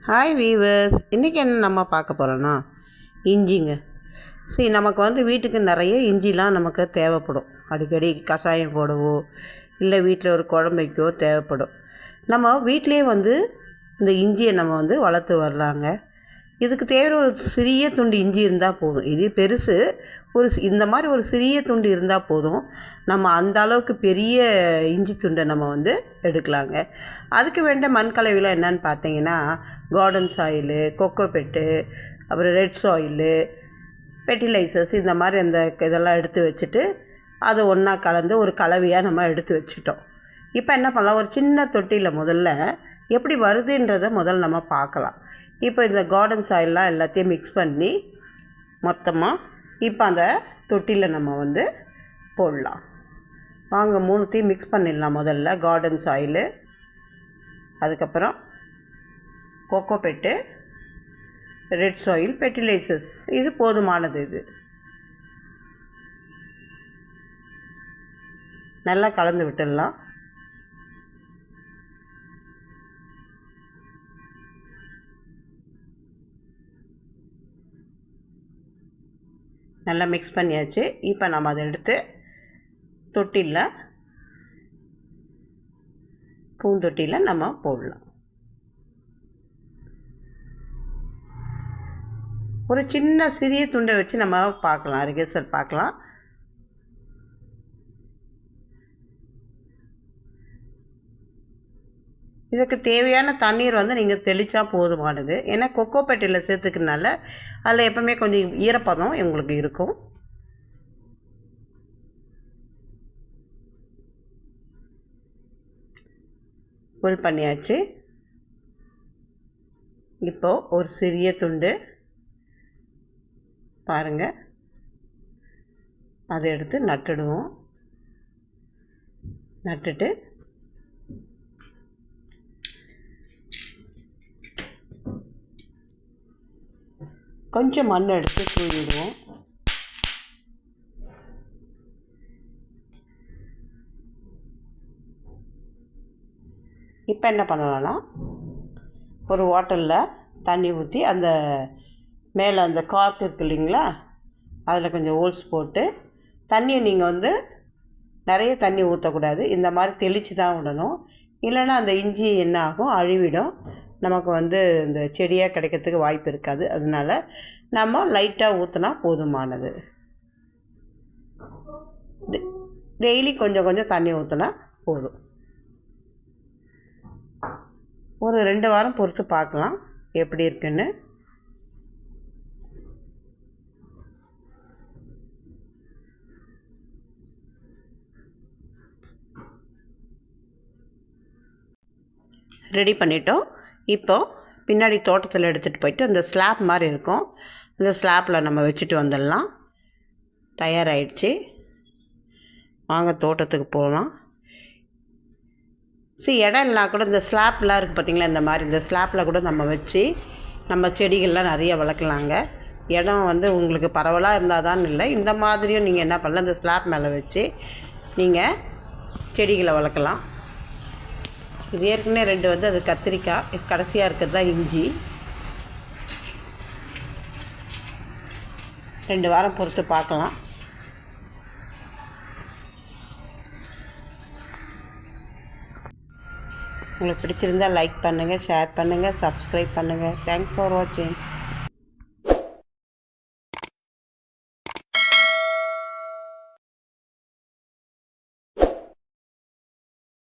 Hi viewers, இன்றைக்கி என்ன நம்ம பார்க்க போகிறோன்னா இஞ்சிங்க. சரி, நமக்கு வீட்டுக்கு நிறைய இஞ்சிலாம் நமக்கு தேவைப்படும். அடிக்கடி கஷாயம் போடவோ இல்லை வீட்டில் ஒரு குழம்பு வைக்கவோ தேவைப்படும். நம்ம வீட்டிலே இந்த இஞ்சியை நம்ம வளர்த்து வரலாங்க. இதுக்கு தேவை ஒரு சிறிய துண்டு இஞ்சி இருந்தால் போதும். இது பெருசு, இந்த மாதிரி ஒரு சிறிய துண்டு இருந்தால் போதும். நம்ம அந்த அளவுக்கு பெரிய இஞ்சி துண்டை நம்ம எடுக்கலாங்க. அதுக்கு வேண்ட மண் கலவைலாம் என்னென்னு பார்த்தீங்கன்னா, கார்டன் சாயிலு, கொக்கோபெட்டு, அப்புறம் ரெட் சாயிலு, ஃபெர்டிலைசர்ஸ், இந்த மாதிரி அந்த இதெல்லாம் எடுத்து வச்சுட்டு அதை ஒன்றா கலந்து ஒரு கலவையாக நம்ம எடுத்து வச்சுட்டோம். இப்போ என்ன பண்ணலாம், ஒரு சின்ன தொட்டியில் முதல்ல எப்படி வருதுன்றதை முதல்ல நம்ம பார்க்கலாம். இப்போ இந்த கார்டன் சாயிலெலாம் எல்லாத்தையும் மிக்ஸ் பண்ணி மொத்தமாக இப்போ அந்த தொட்டியில் நம்ம போடலாம். வாங்க, மூணுத்தையும் மிக்ஸ் பண்ணிடலாம். முதல்ல கார்டன் சாயிலு, அதுக்கப்புறம் கொக்கோபெட்டு, ரெட் சாயில், ஃபெர்டிலைசர்ஸ். இது போதுமானது. இது நல்லா கலந்து விட்டுடலாம். நல்லா மிக்ஸ் பண்ணியாச்சு. இப்போ நம்ம அதை எடுத்து தொட்டியில், பூந்தொட்டியில் நம்ம போடலாம். ஒரு சின்ன சிறிய துண்டை வச்சு நம்ம பார்க்கலாம், ரிகர்சல் பார்க்கலாம். இதுக்கு தேவையான தண்ணீர் நீங்கள் தெளித்தா போதுமானது. ஏன்னா கொக்கோபெட்டில் சேர்த்துக்கிறதுனால அதில் எப்போவுமே கொஞ்சம் ஈரப்பதம் உங்களுக்கு இருக்கும். ஃபுல் பண்ணியாச்சு. இப்போது ஒரு சிறிய துண்டு பாருங்கள், அதை எடுத்து நட்டுடுவோம். நட்டுட்டு கொஞ்சம் மண் எடுத்து தூவிடுவோம். இப்போ என்ன பண்ணலாம்னா, ஒரு வாட்டரில் தண்ணி ஊற்றி அந்த மேலே அந்த கார்க் இருக்கு இல்லைங்களா, அதில் கொஞ்சம் ஹோல்ஸ் போட்டு தண்ணியை நீங்கள் நிறைய தண்ணி ஊற்றக்கூடாது. இந்த மாதிரி தெளித்து தான் விடணும். இல்லைன்னா அந்த இஞ்சி என்ன ஆகும், அழிவிடும். நமக்கு இந்த செடியாக கிடைக்கிறதுக்கு வாய்ப்பு இருக்காது. அதனால் நம்ம லைட்டாக ஊற்றினா போதுமானது. டெய்லி கொஞ்சம் கொஞ்சம் தண்ணி ஊற்றினா போதும். ஒரு 2 வாரம் பொறுத்து பார்க்கலாம் எப்படி இருக்குன்னு. ரெடி பண்ணிட்டோம். இப்போது பின்னாடி தோட்டத்தில் எடுத்துகிட்டு போயிட்டு அந்த ஸ்லாப் மாதிரி இருக்கும், அந்த ஸ்லாப்பில் நம்ம வச்சுட்டு வந்துடலாம். தயாராகிடுச்சு. வாங்க தோட்டத்துக்கு போகலாம். சரி, இடம் இல்லைனா கூட இந்த ஸ்லாப்லாம் இருக்குது பார்த்திங்களா, இந்த மாதிரி இந்த ஸ்லாப்பில் கூட நம்ம வச்சு நம்ம செடிகள்லாம் நிறைய வளர்க்கலாங்க. இடம் உங்களுக்கு பரவலாக இருந்தால் தான் இல்லை, இந்த மாதிரியும் நீங்கள் என்ன பண்ணலாம், இந்த ஸ்லாப் மேலே வச்சு நீங்கள் செடிகளை வளர்க்கலாம். இது ஏற்கனவே 2 அது கத்திரிக்காய், இது கடைசியாக இருக்கிறது தான் இஞ்சி. 2 வாரம் பொறுத்து பார்க்கலாம். உங்களுக்கு பிடிச்சிருந்தால் லைக் பண்ணுங்கள், ஷேர் பண்ணுங்கள், சப்ஸ்கிரைப் பண்ணுங்கள். தேங்க்ஸ் ஃபார் வாட்சிங்.